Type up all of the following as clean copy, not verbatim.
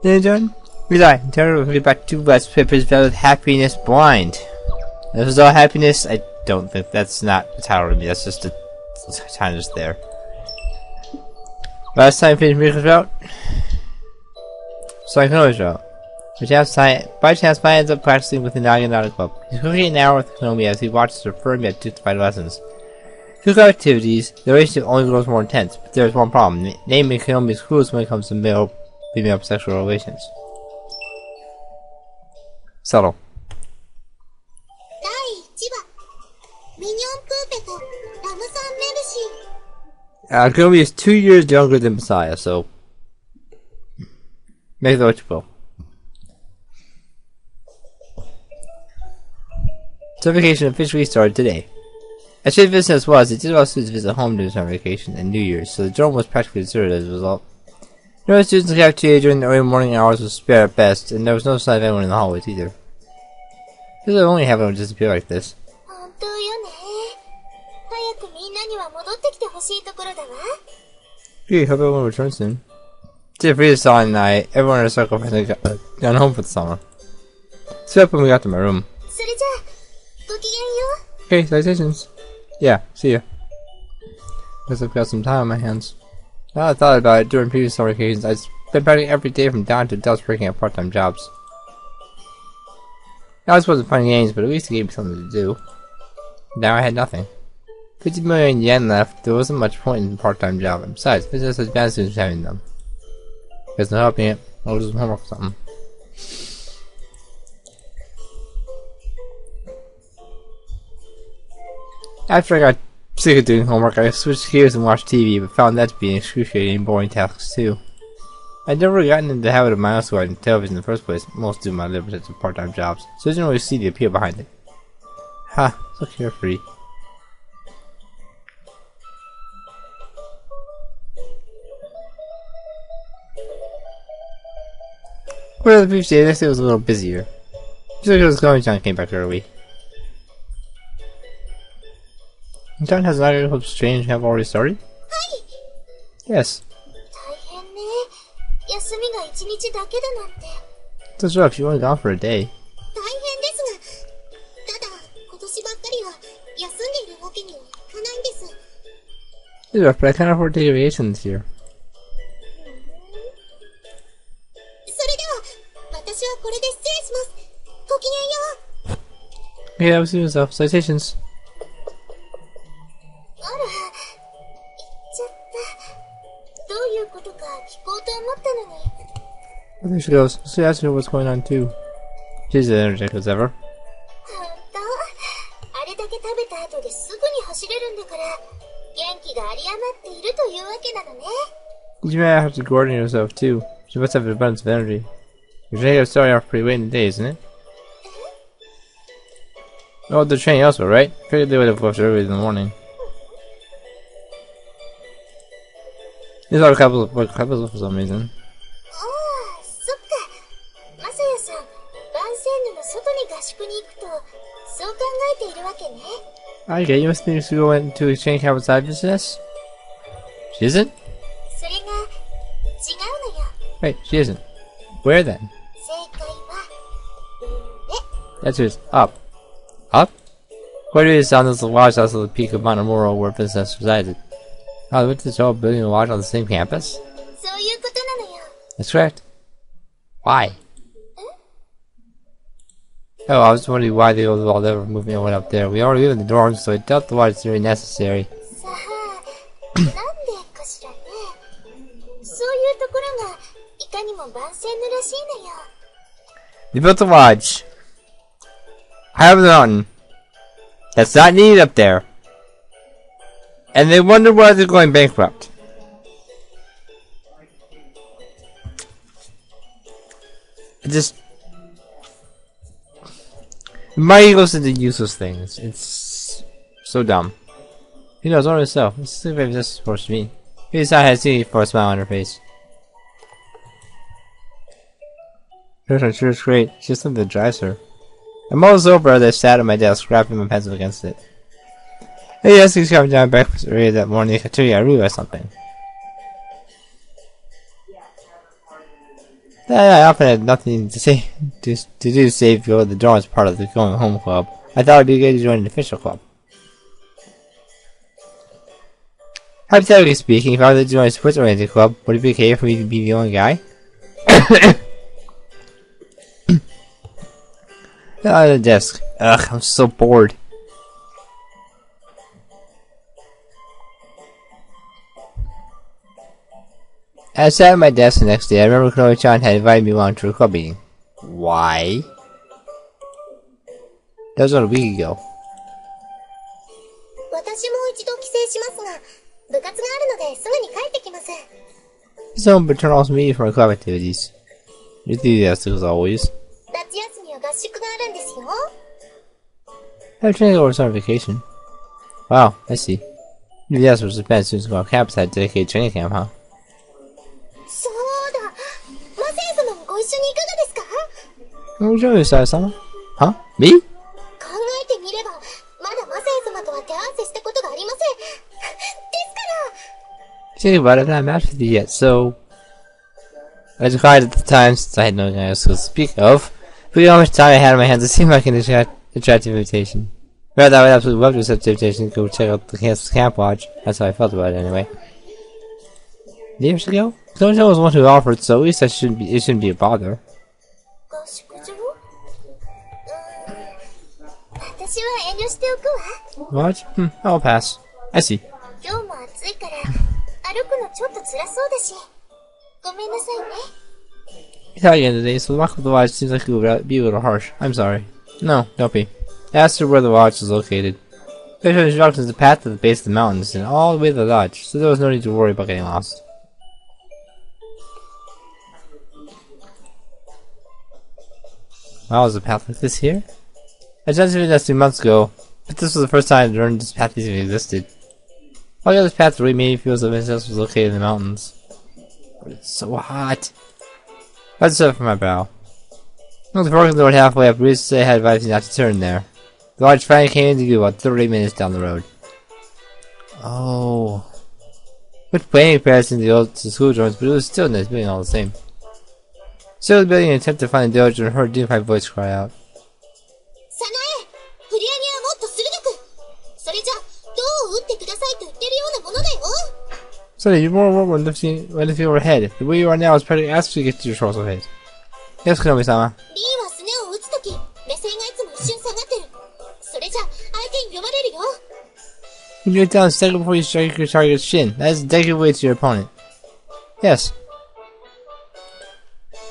Then John, we die. Terror will be back to West Papers filled with happiness blind. This is all happiness. I don't think that's not the title to me. That's just a time just there. Last time finished Miracle's route. So I can always route. By chance, Mai ends up practicing with the Naginata club. He's cooking an hour with Konomi as he watches her firm yet dignified lessons. Through activities, the relationship only grows more intense, but there is one problem, namely Konomi's clues when it comes to male-female sexual relations. Subtle. Konomi is 2 years younger than Messiah, so make the what you will. Summer vacation officially started today. As short visit as was, it did allow students to visit home during summer vacation and New Year's, so the dorm was practically deserted as a result. No students in the cafeteria during the early morning hours was spare at best, and there was no sign of anyone in the hallways either. This would only happen when it disappear like this. Gee, hope everyone will return soon. It's free this on night. Everyone in a circle finally gone home for the summer. Except when we got to my room. Okay, salutations. Yeah, see ya. Guess I've got some time on my hands. Now I thought about it during previous summer vacations, I'd spent practically every day from dawn to dusk working at part-time jobs. Now this wasn't fun games, but at least it gave me something to do. Now I had nothing. 50 million yen left, there wasn't much point in a part-time job, and besides, business has bad students having them. There's no helping it, I'll do some homework or something. After I got sick of doing homework, I switched gears and watched TV, but found that to be an excruciating and boring task too. I'd never really gotten into the habit of mindlessly watching television in the first place, most due to my limited part-time jobs, so I didn't really see the appeal behind it. Ha, so carefree. Well, the previous day, next day was a little busier. Just like it was going, John came back early. John has not hope strange have already started? Yes. That's rough, you only gone for a day. It's rough, but I can't afford to take a vacation this year. Okay, that was you yourself. Citations. There she goes. So ask her what's going on too. She's as energetic as ever. You may have to coordinate yourself too. She must have an abundance of energy. You're trying to get started off pretty late in the day, isn't it? Oh, they're training elsewhere, right? Figured they would have left early in the morning. These are couples for some reason. Okay, you must need to go into exchange camp outside business? She isn't? Wait, she isn't. Where then? That's just up. Up? Where do you sound as the watch house of the peak of Montemoro where business resided? Oh, they went to the show building a watch on the same campus? That's correct. Why? Oh, I was wondering why they all ever moved me up there. We already live in the dorms, so I doubt the watch is really necessary. They built a lodge. High up the mountain. That's not needed up there. And they wonder why they're going bankrupt. Money goes into useless things. It's so dumb. He knows on himself. Let's see if this is supposed to be. Maybe I had seen for a smile on her face. I'm sure it's great. It's just something that drives her. I'm almost over as I sat at my desk, wrapping my pencil against it. Hey, yes, he's coming down breakfast earlier that morning. I tell you, I realized something. I often had nothing to say to do save go. The dorm was part of the going home club. I thought it'd be good to join an official club. Hypothetically speaking, if I were to join a sports-oriented club, would it be okay for me to be the only guy? Out of the desk. Ugh, I'm so bored. As I sat at my desk the next day, I remember Konomi-chan had invited me along to a club meeting. Why? That was about a week ago. Some paternal meeting for my club activities. Enthusiastic as always. I'm training over summer vacation. Wow, I see. Yes, was spent students go on campus had dedicated training camp, huh? Oh, join me, Saya-sama. Huh? Me? Think about it, I'm not matched with you yet, so... I declined at the time since I had no one else to speak of. But how much time I had on my hands, it seemed like an attractive invitation. Rather, I would absolutely love to accept the invitation to go check out the camp watch. That's how I felt about it anyway. Years ago? Konomi was the one who offered, so at least it shouldn't be a bother. What? I'll pass. I see. Italian today, so the walk of the lodge seems like it would be a little harsh. I'm sorry. No, don't be. I asked her where the lodge was located. They showed instructions the path to the base of the mountains and all the way to the lodge, so there was no need to worry about getting lost. Wow, is a path like this here? I just did that 2 months ago, but this was the first time I learned this path even existed. All the other paths really made me feel as if this was located in the mountains. But it's so hot. That's up for my brow. Once the working road halfway up, Reese said I had advised me not to turn there. The lodge finally came into view about 30 minutes down the road. Oh. With playing comparison to the old school drones, but it was still a nice building all the same. Still the building and attempt to find the dojo and heard a dignified voice cry out. So you're more when lifting overhead. The way you are now is practically asking you to get to your torso head. Yes, Konomi-sama. You get down a second before you strike your target's shin. That is a delicate way to your opponent. Yes.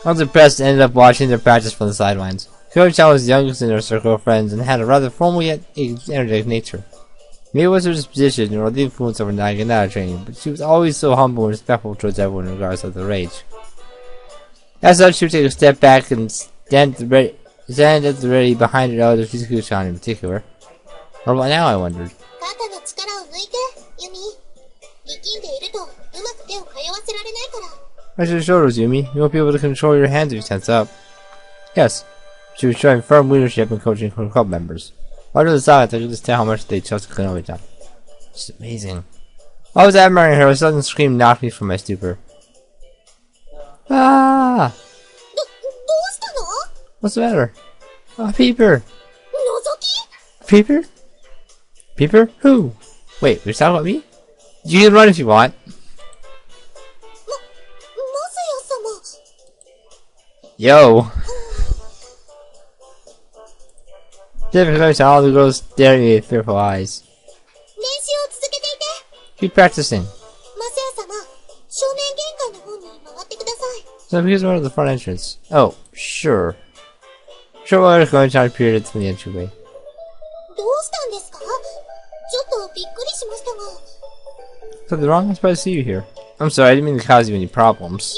I was impressed and ended up watching their practice from the sidelines. Konomi-chan was the youngest in her circle of friends and had a rather formal yet energetic nature. Maybe it was her disposition or the influence of her Naginata training, but she was always so humble and respectful towards everyone regardless of their age. As such, she would take a step back and stand at the ready behind her elder Shizuku-chan in particular. Or what now, I wondered. Raise your shoulders, Yumi. You won't be able to control your hands if you tense up. Yes. She was showing firm leadership and coaching her club members. Under the silence, I could just tell how much they trusted Konomi-chan. It's amazing. I was admiring her, a sudden scream knocked me from my stupor. Ah! What's the matter? Ah, Peeper! Peeper? Peeper? Who? Wait, you're talking about me? You can run if you want. Yo! Difficult to all the girls staring at me with fearful eyes. Keep practicing. So here's one of the front entrance. Oh, sure. Sure, we're going to appear from the entryway. Something wrong? I'm surprised to see you here. I'm sorry, I didn't mean to cause you any problems.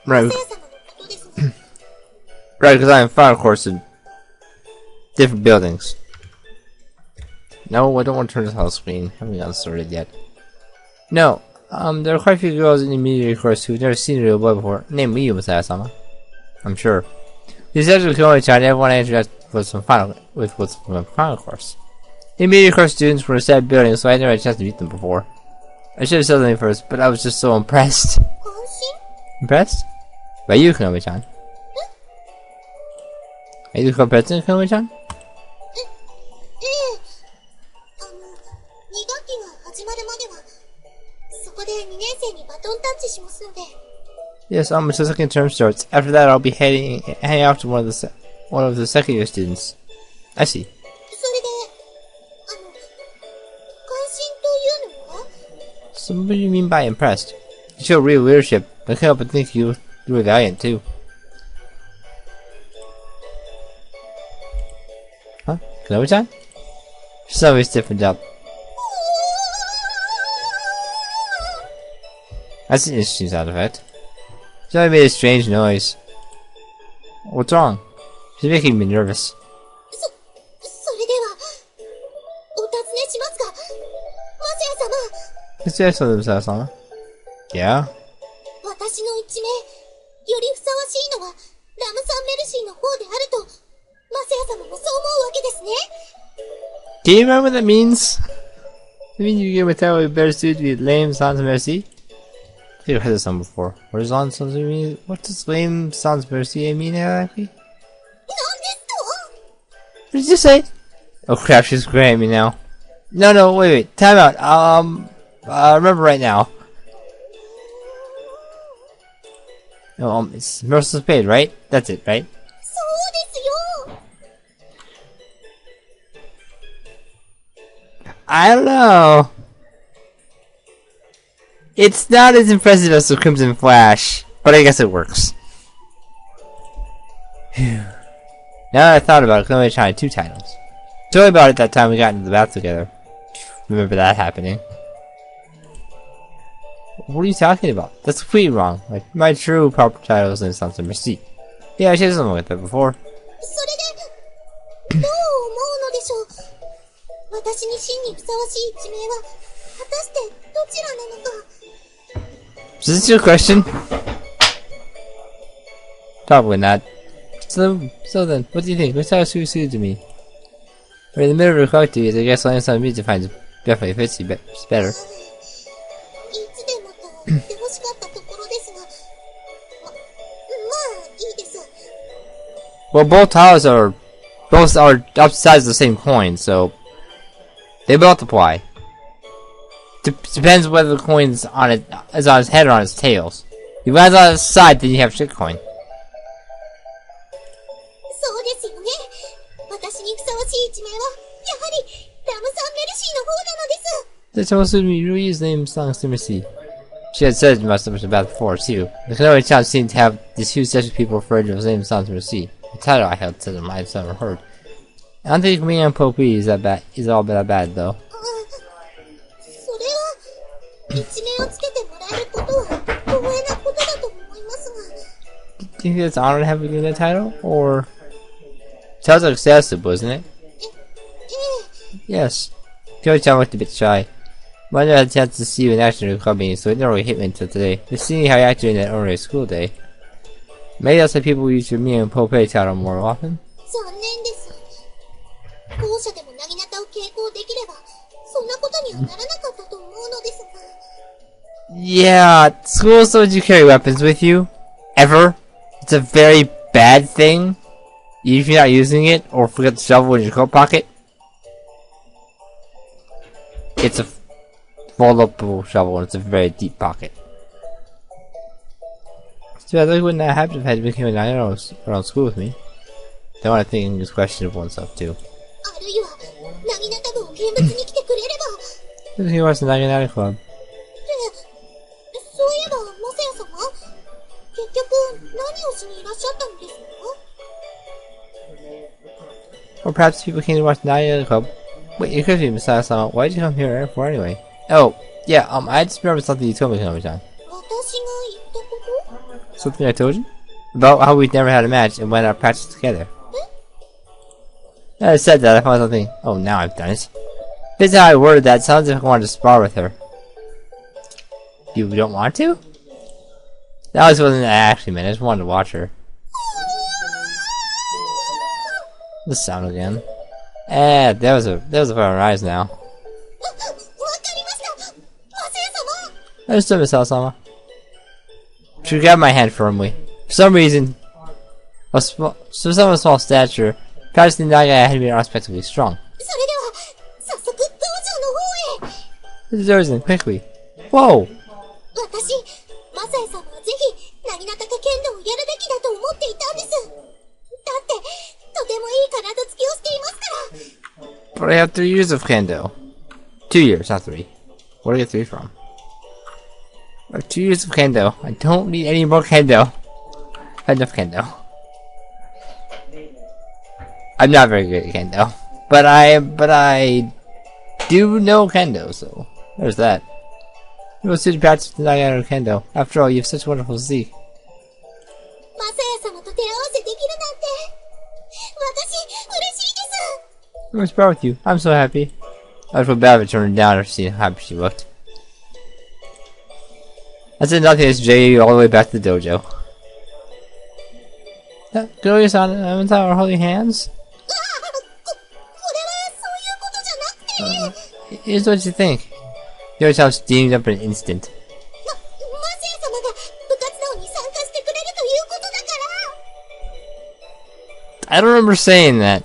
Right. Right, because I am fine, of course, in different buildings. No, I don't want to turn this on the screen. I haven't gotten started yet. No, there are quite a few girls in the immediate course who've never seen a real boy before. Name me, Masaya-sama. I'm sure. These actually Konomi-chan, everyone I interact with some final course. The immediate course students were a sad building, so I never had a chance to meet them before. I should have said something first, but I was just so impressed. Impressed? By you, Konomi-chan. Are you the co-president, Konomi-chan? Yes, until second term starts. After that, I'll be hanging out to one of the second year students. I see. So what do you mean by impressed? You show real leadership. I can't help but think you were valiant too. Huh? Konomi-chan? She's always different up. That's an interesting sound effect. She only made a strange noise. What's wrong? She's making me nervous. Let's ask them, yeah? Do you remember what that means? I mean you give a title better suited to be lame sans merci? I think I've heard this one before. What does sans merci mean? What does lame sans merci mean exactly? What did you say? Oh crap, she's screaming at me now. No, wait, time out. I remember right now. No, it's Merciless Paid, right? That's it, right? I don't know. It's not as impressive as the Crimson Flash, but I guess it works. Now that I thought about it, I only tried 2 titles. Told me about it that time we got into the bath together. Remember that happening. What are you talking about? That's completely wrong. Like, my true proper title is in Sans Merci. Yeah, I should have something like that before. Is this your question? Probably not. So then, what do you think? Which title suited to me? We're in the middle of recording these. I guess Lion Sound Music finds definitely fits you better. Well, both titles are upsides of the same coin, so they both apply. Depends whether the coin's on is on its head or on its tails. If it's on its side, then you have shit coin. That's supposed to be Rui's name Sans Merci. She had said much about it before too. The Konomi-chan seemed to have these huge sets of people referred to as name Sans Merci. The title I had said I had never heard. I don't think me and Poppy is that bad. Is all that bad though. Do you think it's an honor to have you in that title, or sounds like excessive, wasn't it? Yes. Konomi-chan looked a bit shy. But I never had a chance to see you in action in the club meeting, so it never really hit me until today. Just seeing how you acted during that ordinary school day. Maybe that's why people use your me and Poppy title more often. Yeah, schools don't let you carry weapons with you. Ever. It's a very bad thing. If you're not using it, or forget the shovel in your coat pocket. It's a fold-up shovel, and it's a very deep pocket. So I think wouldn't that happen if I had become a Naginata around school with me. Then what I think is questionable and stuff too. He was the Naginata Club. Or perhaps people came to watch the Naginata Club. Wait, you could be Masaya-sama. Why did you come here for anyway? Oh, yeah, I just remember something you told me, Konomi-chan. Something I told you? About how we'd never had a match and went out practice together. I said that, I found something. Oh, now I've done it. This is how I worded that. Sounds like I wanted to spar with her. You don't want to? That wasn't what I actually meant. I just wanted to watch her. The sound again. That was a fun rise now. Understood, Miss Alsama. She grabbed my hand firmly. For some reason, someone of small stature, practicing Naginata had been unexpectedly strong. This doors in quickly. Whoa! But I have 3 years of kendo. 2 years, not 3. Where do I get 3 from? I have 2 years of kendo. I don't need any more kendo. I have enough kendo. I'm not very good at kendo. But I do know kendo, so there's that. You will see the practice of Naginata kendo. After all, you have such a wonderful physique. What's wrong with you? I'm so happy. I would feel bad if I turned her down after seeing how happy she looked. I said nothing to Jay all the way back to the dojo. Konomi-san and Evangile are holding hands? Here's what you think. Your house steamed up in an instant. I don't remember saying that.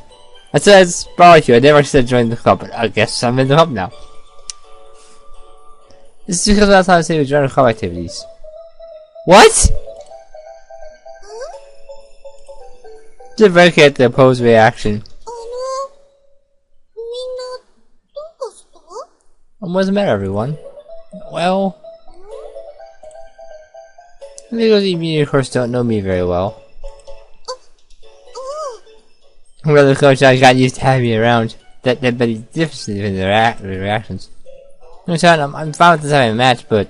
I said it's probably you. I never said join the club, but I guess I'm in the club now. This is because that's how I say we join the club activities. What? Just very at the opposed reaction. What's the matter, everyone? Well, I think those immediate of course don't know me very well. Rather, coach, I got used to having me around. But the difference in their reactions. I'm fine with this having a match, but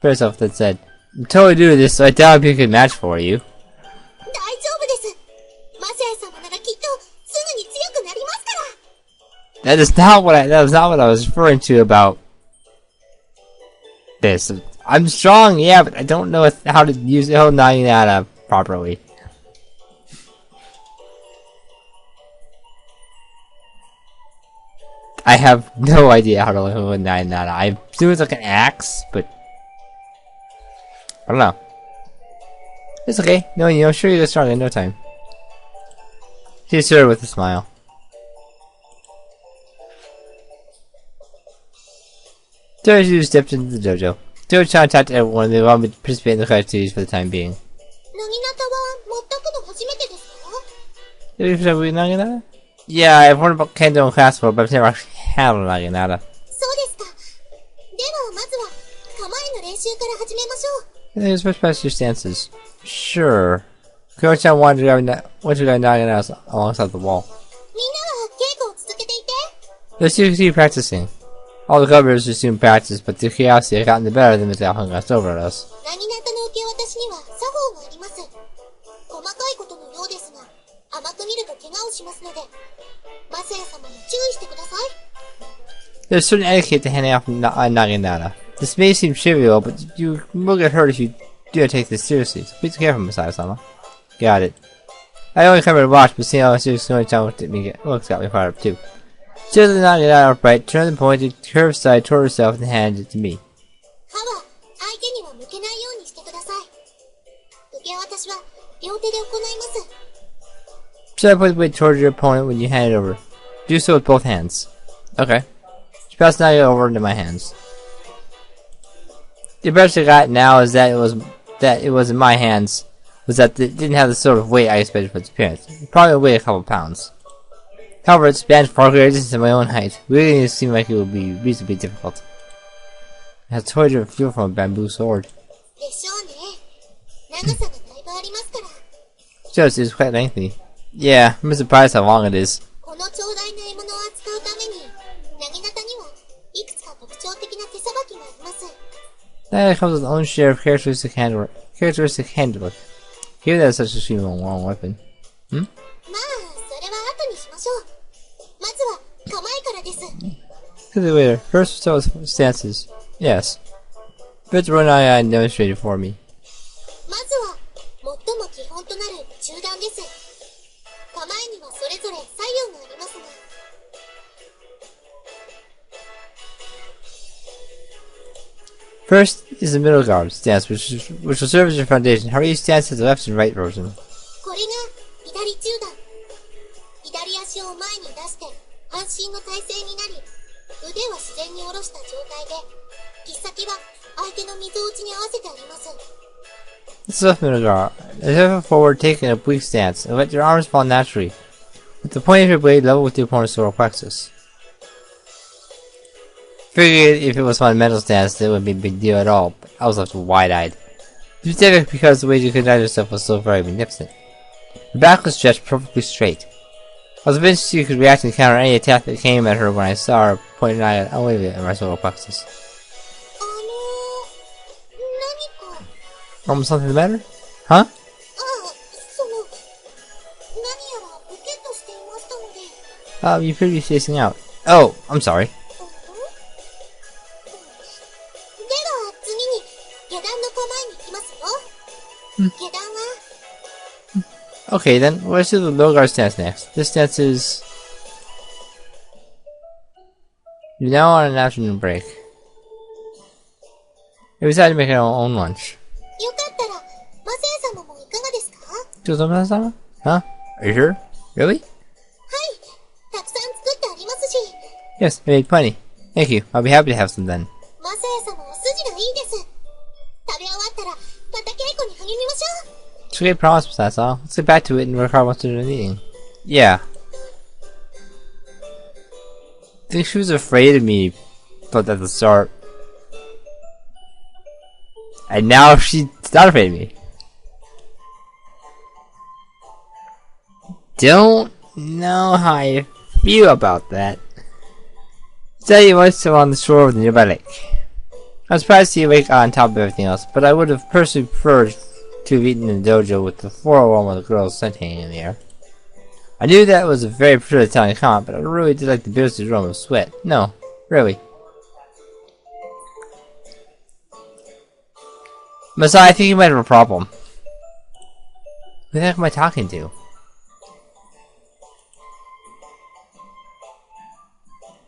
first off, that said, I'm totally new to this, so I doubt it'd be a good match for you. That was not what I was referring to about this. I'm strong, yeah, but I don't know how to use the whole Naginata properly. I have no idea how to learn with Naginata. I assume it's like an axe, but I don't know. It's okay. No, I'm sure you'll get stronger in no time. She assured her with a smile. Toru stepped into the dojo. Toru-chan talked to everyone and they allowed me to participate in the activities for the time being. Did you ever with Naginata? Yeah, I've heard about kendo in class before, but I've never actually had a Naginata. I think it's much better your stances. Sure. Konomi-chan wanted to go Naginata alongside the wall. Let's see practicing. All the covers assume practice, but the curiosity had gotten the better of them as they all glanced over at us. There's certain etiquette to handing off Naginata. This may seem trivial, but you will get hurt if you do not take this seriously, so please be careful, Masaya-sama. Got it. I only come here to watch, but seeing how serious Konomi-chan looked at me got me fired up too. She took the Naginata upright, turned the pointed, curved side toward herself and handed it to me. Try to put the weight towards your opponent when you hand it over. Do so with both hands. Okay. She passed the Naginata over into my hands. The impression I got now is that it was in my hands was that it didn't have the sort of weight I expected for its appearance. It probably weighed a couple pounds. However, it spanned far greater distance than my own height. Really didn't seem like it would be reasonably difficult. I had told you feel from a bamboo sword. Just it is quite lengthy. Yeah, I'm surprised how long it is. That comes with its own share of characteristic handwork. Here that is such a extremely long weapon. To the waiter. First stances. Yes. But the one I demonstrated for me. First is the middle guard stance, which will serve as your foundation. However, each stance has a left and right version. これが左中段。左足を前に出して半身の体勢になり、腕は自然に下ろした状態で、切っ先は相手の溝落ちに合わせてあります。This is left middle guard. Step forward, taking a oblique stance, and let your arms fall naturally, with the point of your blade level with the opponent's solar plexus. Figured if it was fundamental stance, it wouldn't be a big deal at all, but I was left wide-eyed. Specifically because the way you conduct yourself was so very magnificent. Her back was stretched perfectly straight. I was convinced she could react and counter any attack that came at her when I saw her point an eye at Olivia and my solar plexus. Almost something the matter? Huh? You appear to be facing out. Oh, I'm sorry. Okay then, let's do the low guard stance next. This stance is... You're now on an afternoon break. We decided to make our own lunch. Huh? Are you sure? Really? Yes, I made plenty. Thank you. I'll be happy to have some then. It's a great promise, that's all. Let's get back to it and work hard once we're eating. Yeah. I think she was afraid of me, but at the start. And now she's not afraid of me. Don't know how I feel about that. Tell you what, still on the shore of the nearby lake. I was surprised to see a lake on top of everything else, but I would have personally preferred to have eaten in the dojo with the floral aroma of the girl's scent hanging in the air. I knew that was a very pure Italian comment, but I really did like the bittersweet aroma of sweat. No, really. Masai, I think you might have a problem. Who the heck am I talking to?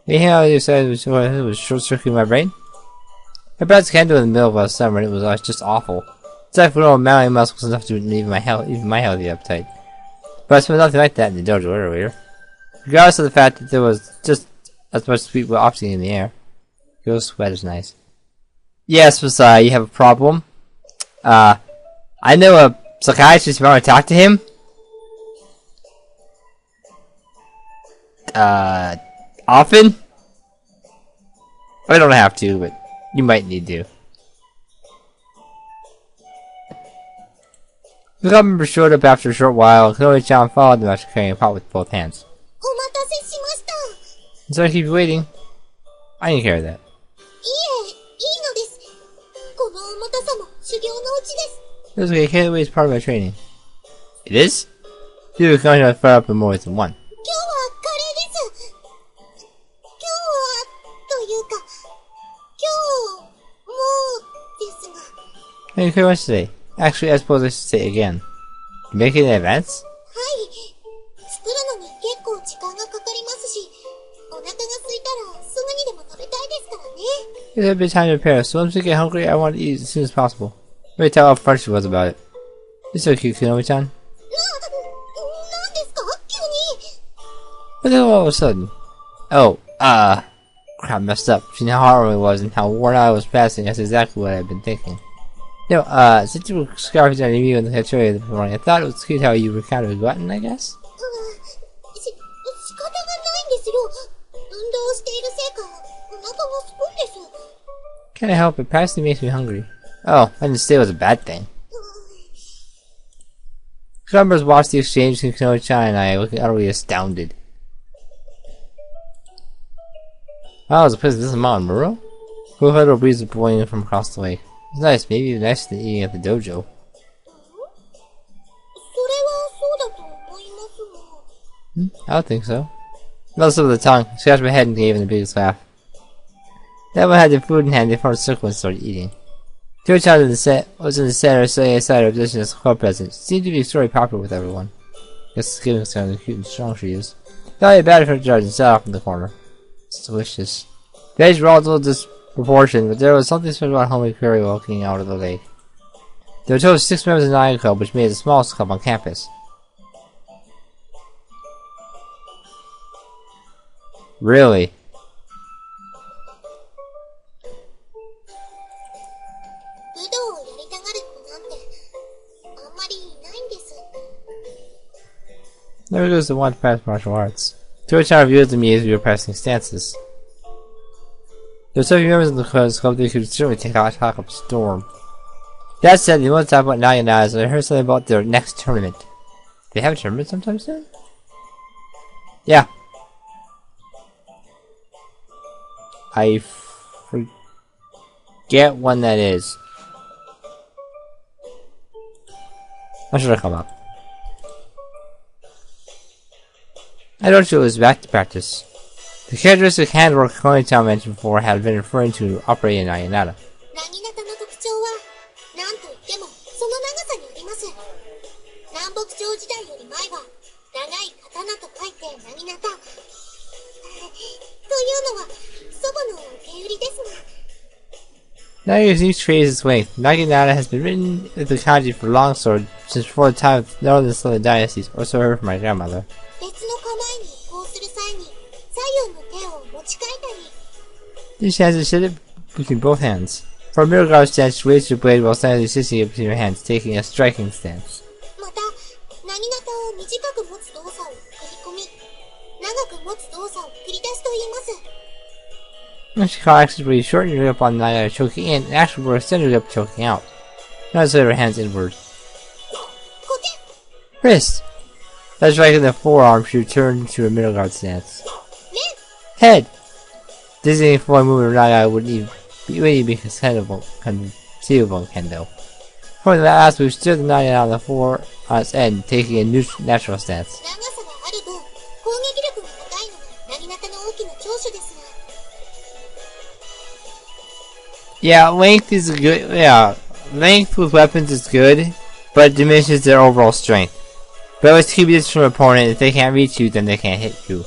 Anything I said was short-circuiting my brain? I brought this candle in the middle of last summer and it was just awful. Aside from little mounting muscles enough to even my healthy appetite. But I smelled nothing like that in the dojo earlier. Regardless of the fact that there was just as much sweet oxygen in the air. Girl's sweat is nice. Yes, Masai, you have a problem? I know a psychiatrist if you want to talk to him. Often? I don't have to, but you might need to. The club member showed up after a short while, and Konomi-chan followed them after carrying a pot with both hands. I'm sorry to keep you waiting. I can care of that. It's okay, Kailua is part of my training. It is? You have contact fire up in more than one. Thank you very much today. Actually, I suppose I should say it again. You making an advance? There's a bit of time to prepare, so once we get hungry, I want to eat as soon as possible. Let me tell how upfront she was about it. It's so cute, Konomi-chan. What the hell all of a sudden? Oh, crap, messed up. She knew how hard it really was and how worn out I was passing. That's exactly what I've been thinking. No, since you were scouting on you in the Chariot this morning, I thought it was cute how you were kind of a glutton, I guess? Can't help it, passing makes me hungry. Oh, I didn't say it was a bad thing. Members watched the exchange between Konomi-chan and I, looking utterly astounded. Wow, there's a place this is Mount Muro? Cool little breeze was blowing in from across the lake. It's nice, maybe even nicer than eating at the dojo. I would think so. Melted over the tongue, scratched my head and gave him the biggest laugh. That one had their food in hand, they formed a circle and started eating. Konomi-chan was in the center, setting aside her position as a club president. She seemed to be extremely popular with everyone. Guess it's giving how cute and strong she is. Thought I bad for her judge and sat off in the corner. It's delicious. The eggs were all just proportion, but there was something special about Homie Curry walking out of the lake. There were a total of 6 members of the Nine Club, which made it the smallest club on campus. Really? There goes the one to practice martial arts. To which I reviewed the me as we were practicing stances. There were so few members of the club they could certainly take out talk up a storm. That said, the most talk about Naginata is I heard something about their next tournament. They have a tournament sometime soon? Yeah. I forget when that is. When should I come up? I don't feel it was back to practice. The characteristic handwork Konomi mentioned before had been referring to operating in Naginata. Now use each phrase its length. Naginata has been written with the kanji for longsword since before the time of the Northern Southern dynasties, or so I heard from my grandmother. This stance is set between both hands. For a middle guard stance, raise your blade while standing assisting it between your hands, taking a striking stance. Shikara actually really shorten your grip on the Naginata choking in, and actually will extend your grip choking out. Not so your hands inward. Wrist! That's right in the forearm should turn to a middle guard stance. Head! Designating forward movement of Naginata wouldn't even be conceivable in Kendo. For the last move, stood the Naginata on the floor on its end, taking a natural stance. Yeah, length is good. Yeah, length with weapons is good, but it diminishes their overall strength. But always keep this from an opponent. If they can't reach you, then they can't hit you.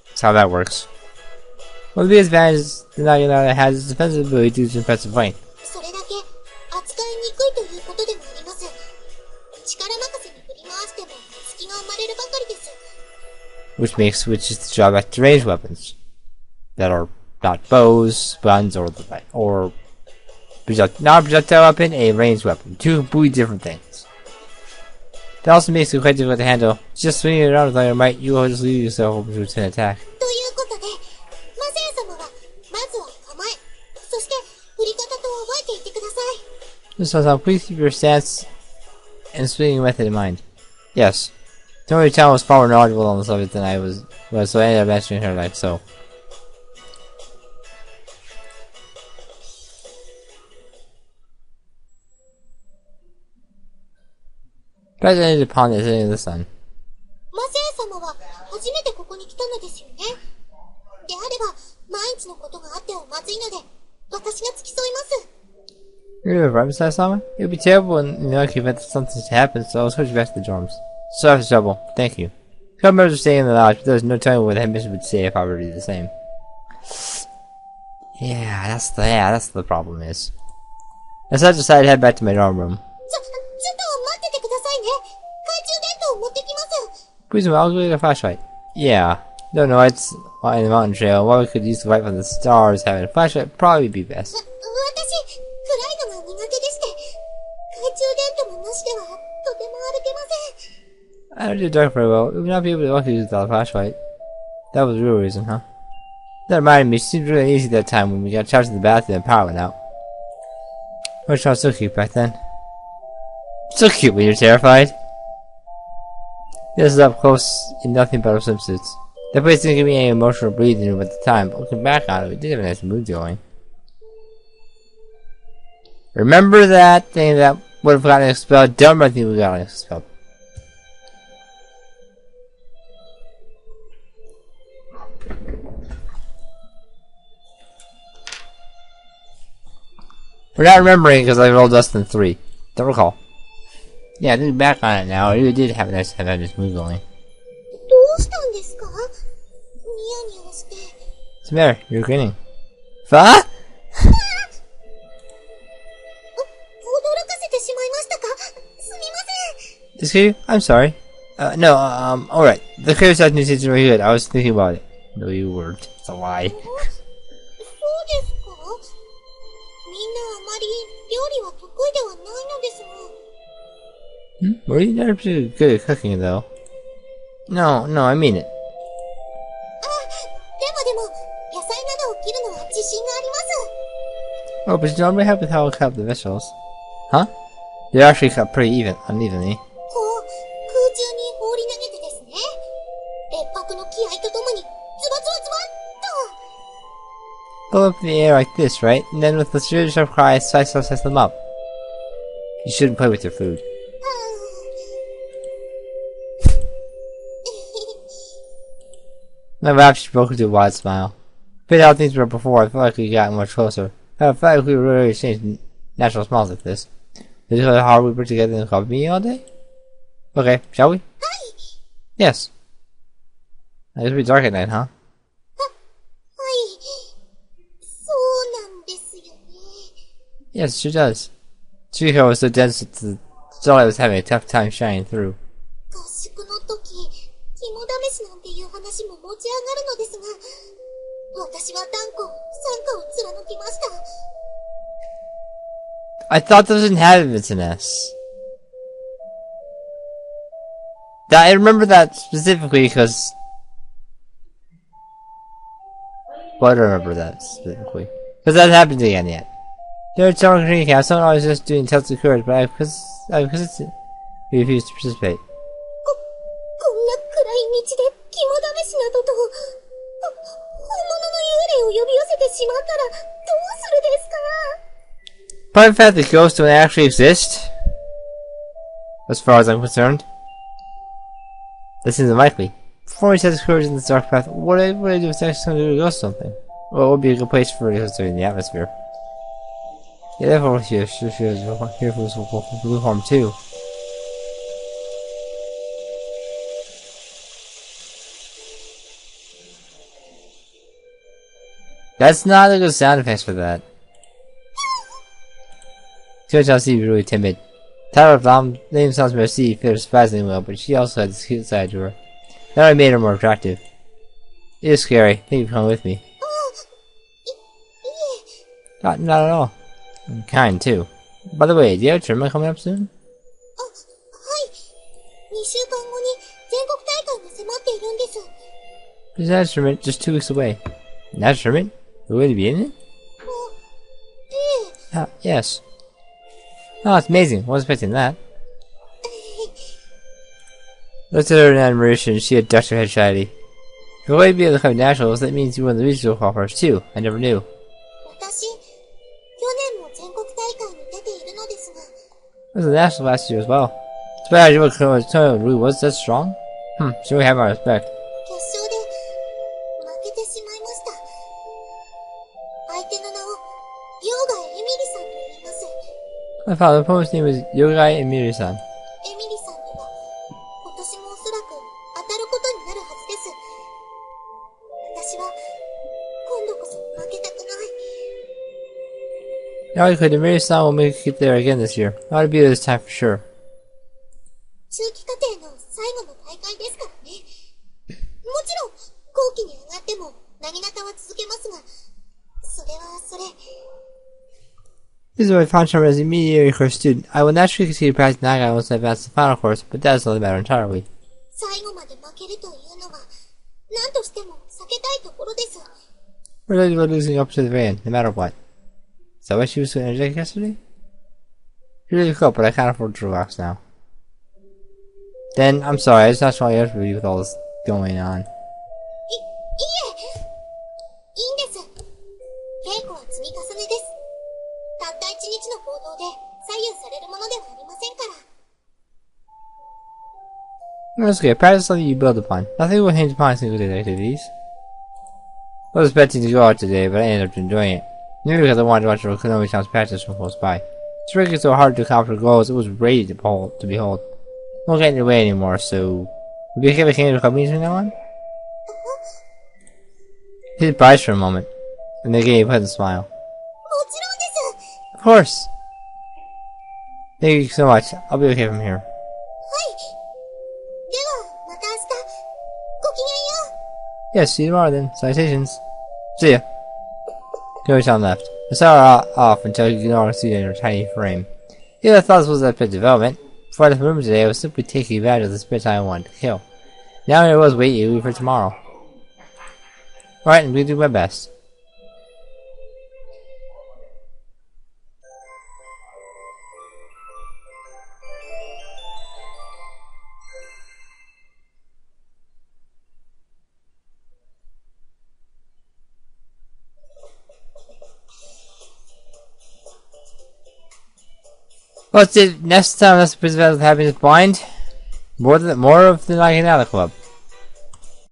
That's how that works. One of the biggest advantages the Naginata has is defensive ability due to impressive length. Which makes switches the drawback to ranged weapons that are not bows, guns, or not a projectile weapon, a ranged weapon. Two completely different things. That also makes it quite difficult to handle. Just swinging it around with all your might, you will just leave yourself open to an attack. So please keep your stance and swinging method in mind. Yes. Tomoe Chan was far more knowledgeable on the subject than I was, so I ended up answering her like so. President upon the setting of the sun. You remember emphasize Sama? It would be terrible in the unlikely event that something happen, so I'll switch back to the dorms. So after trouble, thank you. Some members are staying in the lodge, but there's no telling what the headmistress would say if I were to do the same. Yeah, that's the problem is. I decided to head back to my dorm room. Please, I'll go get a flashlight. Yeah. Don't know, it's in the mountain trail. While we could use the light from the stars, having a flashlight would probably be best. I don't do dark very well. We would not be able to walk these without a flashlight. That was the real reason, huh? That reminded me, it seemed really easy that time when we got charged in the bathroom and the power went out. Which I was so cute back then. So cute when you're terrified. This is up close in nothing but our swimsuits. That place didn't give me any emotional breathing room at the time, but looking back on it, we did have a nice mood going. Remember that thing that would have gotten expelled? Don't remember the thing we got expelled. We're not remembering because I rolled less than 3. Don't recall. Yeah, looking back on it now, I really did have a nice mood going. What's the matter? You're grinning. Huh? 驚かせてしまいましたか？すみません。 Excuse you? I'm sorry. No, alright. The Chariot new season really good. I was thinking about it. No, you weren't. It's a lie. そうですか？みんなあまり料理は得意ではないのですが。Were you never pretty good at cooking, though? No, I mean it. でも、野菜などを切るのは自信があります。 Oh, but you normally have with how to cut the vegetables. Huh? They're actually cut pretty unevenly. こう、空中に放り投げてですね。列白の気合とともに、ズバズバズバっと。 Go up in the air like this, right? And then with the sharp cry, slice them up. You shouldn't play with your food. My rapture broke into a wide smile. Compared to how things were before, I felt like we got much closer. I felt like we were really exchanging natural smiles like this. Is it how hard we work together in the coffee meeting all day? Okay, shall we? Yes. I guess it'll be dark at night, huh? はい。そうなんですよね。 Yes, it sure does. Chiko was so dense that the starlight was having a tough time shining through. 合宿の時、肝試しなんていう話も持ち上がるのですが、私は断固、参加を貫きました。 I thought those inhabitants in S. I remember that specifically because... Well, I don't remember that specifically. Because that happened again yet. There are some training camps, someone always just doing tested courage, but because it's... We refused to participate. こんな暗い道で肝試しなどと、本物の幽霊を呼び寄せてしまったらどうするですか？ But in fact, the ghosts don't actually exist. As far as I'm concerned. That seems unlikely. Before we set his courage in this dark path, what would I do if actually something to do a ghost or something? Well, it would be a good place for it because they're in the atmosphere. Yeah, therefore here for this blue form too. That's not a good sound effect for that. Chelsea was really timid. Tyler Blom named sounds Merci fit her surprisingly well, but she also had this cute side to her. That only made her more attractive. It is scary. Thank you for coming with me. Not at all. I'm kind too. By the way, do you have a tournament coming up soon? はい。2週間後に全国大会が迫っているんです。 There's that tournament just 2 weeks away. That tournament? We're going to be in it? ええ。 Yes. Oh, it's amazing. Wasn't expecting that. Looked at her in admiration. She had ducked her head shyly. If you're going to be able to become nationals, that means you won the regional qualifiers too. I never knew. 私、去年も全国大会に出ているのですが。 I was a national last year as well. It's bad you Konomi really was that strong? She really had my respect. 決勝で負けてしまいました。相手の名をヨーガエミリさんと言います。 I found the opponent's name was Yogai Emiri-san. エミリさんには今年もおそらく当たることになるはずです。私は今度こそ負けたくない。 Now I could Emiri-san will make it there again this year. I ought to be there this time for sure. 中期課程の最後の大会ですからね。もちろん後期に上がってもなぎなたは続けますが、それはそれ。 This is what I found Charm as a intermediate course student. I will naturally continue to practice Naga once I advance to the final course, but that is another matter entirely. 最後まで負けるというのは何としても避けたいところです。 We're ready to losing up to the van, no matter what. Is that why she was so energetic yesterday? She really could, but I can't afford to relax now. Then, I'm sorry, I just not strong enough for you with all this going on. いいんです。稽古は積み重ねです。たった一日の行動で左右されるものではありませんから。 That's okay, practice is something you build upon. Nothing will hinge upon single day activities. I was expecting to go out today, but I ended up enjoying it. Maybe because I wanted to watch the Konomi Town's practice from close by. It's really so hard to accomplish goals, it was ready to behold. Won't get in your way anymore, so... Will you give a king to come from now on? He surprised for a moment. And they gave a pleasant smile. もちろんです。 Of course. Thank you so much. I'll be okay from here. はい。では、また明日。ごきげんよう。 Yes, see you tomorrow then. Salutations. See ya. Konomi-san left. I saw her off until you could no longer see her in her tiny frame. Even I thought this was a bit development. Before I left the room today, I was simply taking advantage of the spirits I wanted to kill. Now here I was waiting for tomorrow. Alright, I'm going to do my best. Well, that's it. Next time, let's present happiness blind. More of the Naginata Club.